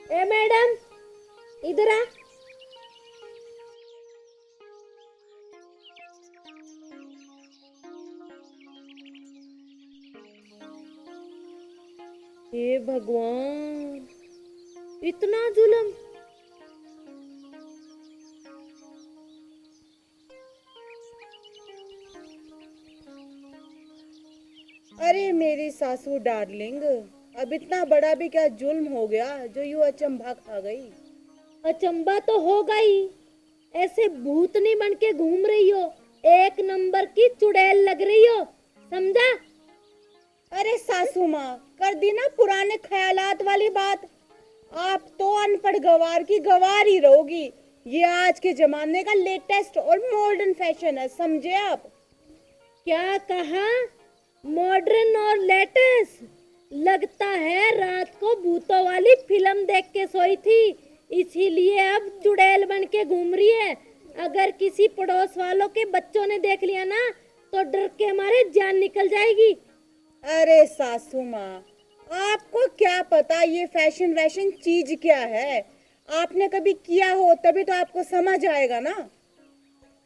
ए madam, इधर आ। हे भगवान, इतना जुल्म। अरे मेरी सासू डार्लिंग, अब इतना बड़ा भी क्या जुल्म हो गया जो यूं अचंभा खा गई। अचंबा तो होगा ही। ऐसे भूतनी बन के घूम रही हो, एक नंबर की चुड़ैल लग रही हो, समझा? अरे सासू माँ, कर दी ना पुराने ख्यालात वाली बात। आप तो अनपढ़ गवार की गवार ही रहोगी। ये आज के जमाने का लेटेस्ट और मॉडर्न फैशन है, समझे आप? क्या कहा? मॉडर्न और लेटेस्ट? लगता है रात को भूतों वाली फिल्म देख के सोई थी, इसीलिए अब चुड़ैल बन के घूम रही है। अगर किसी पड़ोस वालों के बच्चों ने देख लिया ना, तो डर के हमारे जान निकल जाएगी। अरे सासू माँ, आपको क्या पता ये फैशन वैशन चीज क्या है। आपने कभी किया हो तभी तो आपको समझ आएगा ना।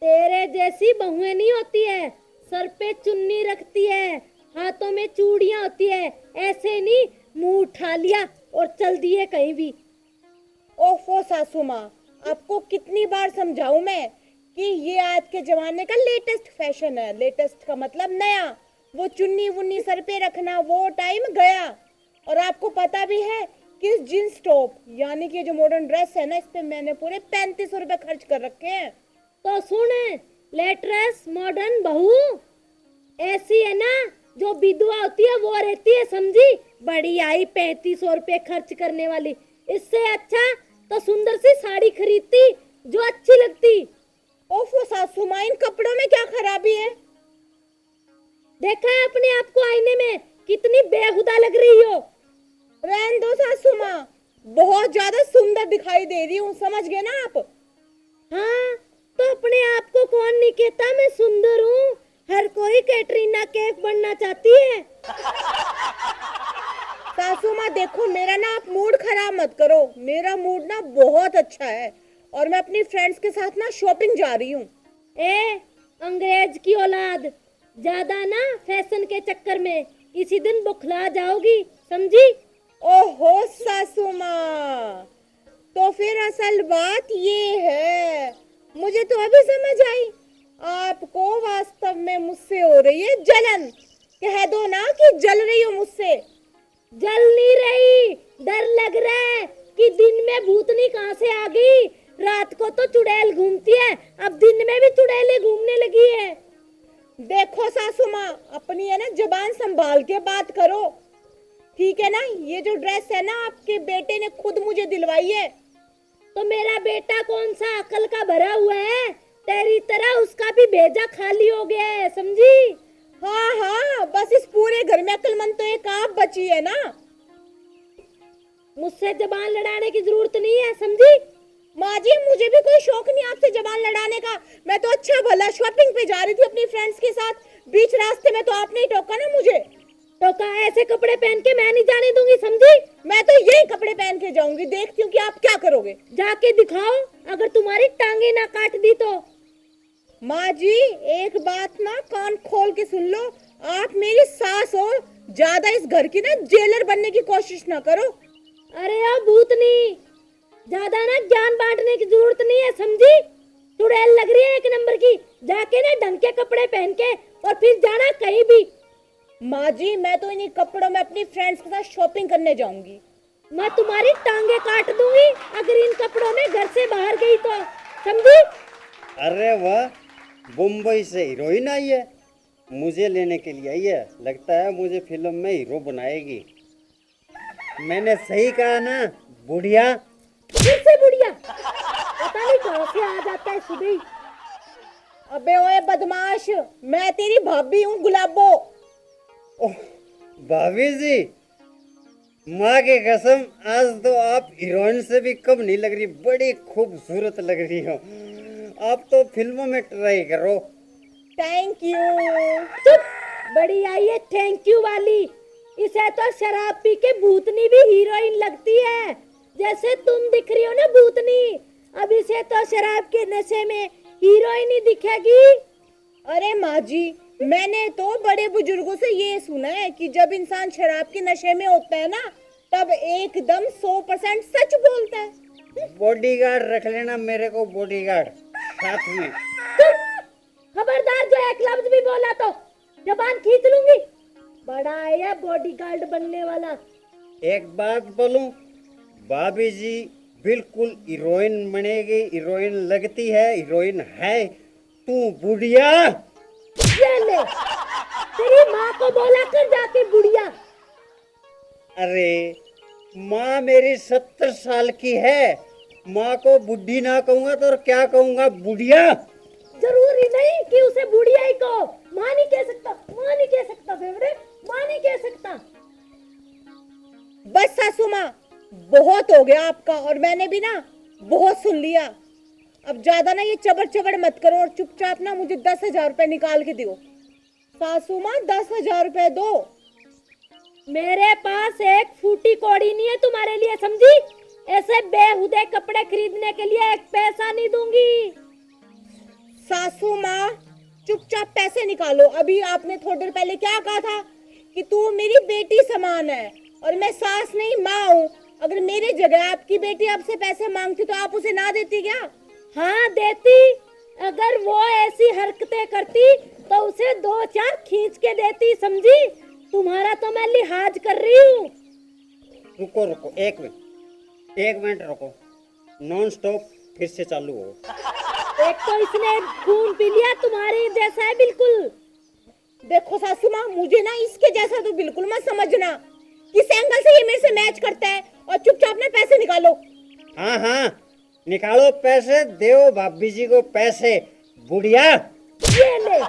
तेरे जैसी बहुएं नहीं होती है, सर पे चुन्नी रखती है, हाथों में चूड़ियां होती है, ऐसे नहीं मुंह उठा लिया और चल दिए कहीं भी। ओफो सासू माँ, आपको कितनी बार समझाऊं मैं कि ये आज के जमाने का लेटेस्ट फैशन है। लेटेस्ट का मतलब नया। वो चुन्नी वुन्नी सर पे रखना वो टाइम गया। और आपको पता भी है कि इस जींस टॉप यानी कि जो मॉडर्न ड्रेस है ना, इस पे मैंने पूरे 3500 रुपए खर्च कर रखे हैं। तो सुन, लेटेस्ट मॉडर्न बहू ऐसी है ना, जो विधवा होती है वो रहती है, समझी? बड़ी आई 3500 रुपए खर्च करने वाली। इससे अच्छा तो सुंदर सी साड़ी खरीदती जो अच्छी लगती। ओफो सासू माँ, इन कपड़ों में क्या खराबी है? देखा है अपने आप को आईने में, कितनी बेहुदा लग रही हो। रहने दो सासू माँ, बहुत ज्यादा सुंदर दिखाई दे रही हूँ, समझ गए ना आप? हाँ, तो अपने आप को कौन नहीं कहता मैं सुंदर हूँ। हर कोई कैटरीना कैफ बनना चाहती है। सासू माँ देखो, मेरा ना आप मूड खराब मत करो। मेरा मूड ना बहुत अच्छा है और मैं अपनी फ्रेंड्स के साथ ना शॉपिंग जा रही हूँ। ए अंग्रेज की औलाद, ज्यादा ना फैशन के चक्कर में किसी दिन बुखला जाओगी, समझी? ओहो सासू माँ, तो फिर असल बात ये है, मुझे तो अभी समझ आई। आपको वास्तव में मुझसे हो रही है जलन। कह दो ना कि जल रही हो मुझसे। जल नहीं रही, डर लग रहा है कि दिन में भूतनी कहाँ से आ गई। रात को तो चुड़ैल घूमती है, अब दिन में भी चुड़ैलें घूमने लगी है। देखो सासू माँ, अपनी है ना जुबान संभाल के बात करो, ठीक है ना? ये जो ड्रेस है ना, आपके बेटे ने खुद मुझे दिलवाई है। तो मेरा बेटा कौन सा अकल का भरा हुआ है, तेरी तरह उसका भी भेजा खाली हो गया है, समझी? हाँ हाँ, बस इस पूरे घर में अक्लमंद तो एक आप बची है ना। मुझसे जबान लड़ाने की जरूरत नहीं है, समझी? माँ जी, मुझे भी कोई शौक नहीं आपसे जबान लड़ाने का। मैं तो अच्छा भला शॉपिंग पे जा रही थी अपनी फ्रेंड्स के साथ, बीच रास्ते में तो आपने ही टोका ना मुझे। तो कहा ऐसे कपड़े पहन के मैं नहीं जाने दूंगी, समझी? मैं तो यही कपड़े पहन के जाऊंगी, देखती हूँ कि आप क्या करोगे। जाके दिखाओ, अगर तुम्हारी टांगे ना काट दी तो। माँ जी, एक बात ना कान खोल के सुन लो, आप मेरी सास हो, ज्यादा इस घर की ना जेलर बनने की कोशिश ना करो। अरे यार भूतनी, ज्यादा ना ज्ञान बांटने की जरूरत नहीं है, समझी? चुड़ैल लग रही है एक नंबर की। जाके ना ढंग के कपड़े पहन के और फिर जाना कहीं भी। माँ जी, मैं तो इन्हीं कपड़ों में अपनी फ्रेंड्स के साथ शॉपिंग करने जाऊंगी। मैं तुम्हारी टांगे काट दूंगी अगर इन कपड़ों में घर से बाहर गई तो, समझी? अरे वाह, मुंबई से हीरोइन आई है, मुझे लेने के लिए आई है। लगता है मुझे फिल्म में हीरो बनाएगी। मैंने सही कहा ना बुढ़िया? फिर से बुढ़िया, पता नहीं कहाँ से आ जाता है सुबह ही। अबे ओए बदमाश, मैं तेरी भाभी हूँ गुलाबो। ओह भाभी जी, माँ की कसम, आज तो आप हीरोइन से भी कम नहीं लग रही, बड़ी खूबसूरत लग रही हो। आप तो फिल्मों में ट्राई करो। Thank you. चुप, बड़ी आई है थैंक यू वाली। इसे तो शराब पी के भूतनी भी हीरोइन लगती है। जैसे तुम दिख रही हो ना भूतनी। अभी से तो शराब के नशे में हीरोइन ही दिखेगी। अरे माँ जी, मैंने तो बड़े बुजुर्गों से ये सुना है कि जब इंसान शराब के नशे में होता है ना, तब एकदम 100% सच बोलता है। बॉडीगार्ड रख लेना मेरे को, बॉडीगार्ड साथ में। खबरदार, जो एक लफ्ज भी बोला तो जबान खींच लूंगी। बड़ा आया बॉडीगार्ड बनने वाला। एक बात बोलूं, भाभी जी बिल्कुल हीरोइन बनेगी, हीरोइन लगती है, हीरोइन है। तू बुढ़िया। ये ले, तेरी माँ को बोला कर जाके बुढ़िया। अरे माँ मेरी 70 साल की है, माँ को बुढ़ी ना कहूंगा तो और क्या कहूंगा, बुढ़िया। जरूरी नहीं कि उसे बुढ़िया ही कहो। माँ नहीं कह सकता, माँ नहीं कह सकता फेवरेट, माँ नहीं कह सकता। बस सासू माँ, बहुत हो गया आपका, और मैंने भी ना बहुत सुन लिया। अब ज्यादा ना ये चबड़ चबड़ मत करो और चुपचाप ना मुझे 10,000 रुपए निकाल के दो। सासू माँ 10,000 रुपए दो। मेरे पास एक फूटी कौड़ी नहीं है तुम्हारे लिए, समझी? ऐसे बेहुदे कपड़े खरीदने के लिए एक पैसा नहीं दूंगी। सासू माँ चुपचाप पैसे निकालो। अभी आपने थोड़ी देर पहले क्या कहा था कि तू मेरी बेटी समान है, और मैं सास नहीं माँ हूँ। अगर मेरे जगह आपकी बेटी आपसे पैसे मांगती तो आप उसे ना देती क्या? हाँ देती। अगर वो ऐसी हरकतें करती तो उसे 2-4 खींच के देती, समझी? तुम्हारा तो मैं लिहाज कर रही हूँ। रुको रुको, एक मिनट रुको। नॉन स्टॉप फिर से चालू हो। एक तो इसने खून पी लिया, तुम्हारे जैसा है बिल्कुल। देखो सासू माँ, मुझे ना इसके जैसा तो बिल्कुल मत समझना। किस एंगल से ये मेरे से मैच करता है? और चुपचाप ना पैसे निकालो। हाँ हाँ निकालो पैसे, दो भाभी जी को पैसे, बुढ़िया। ये ले।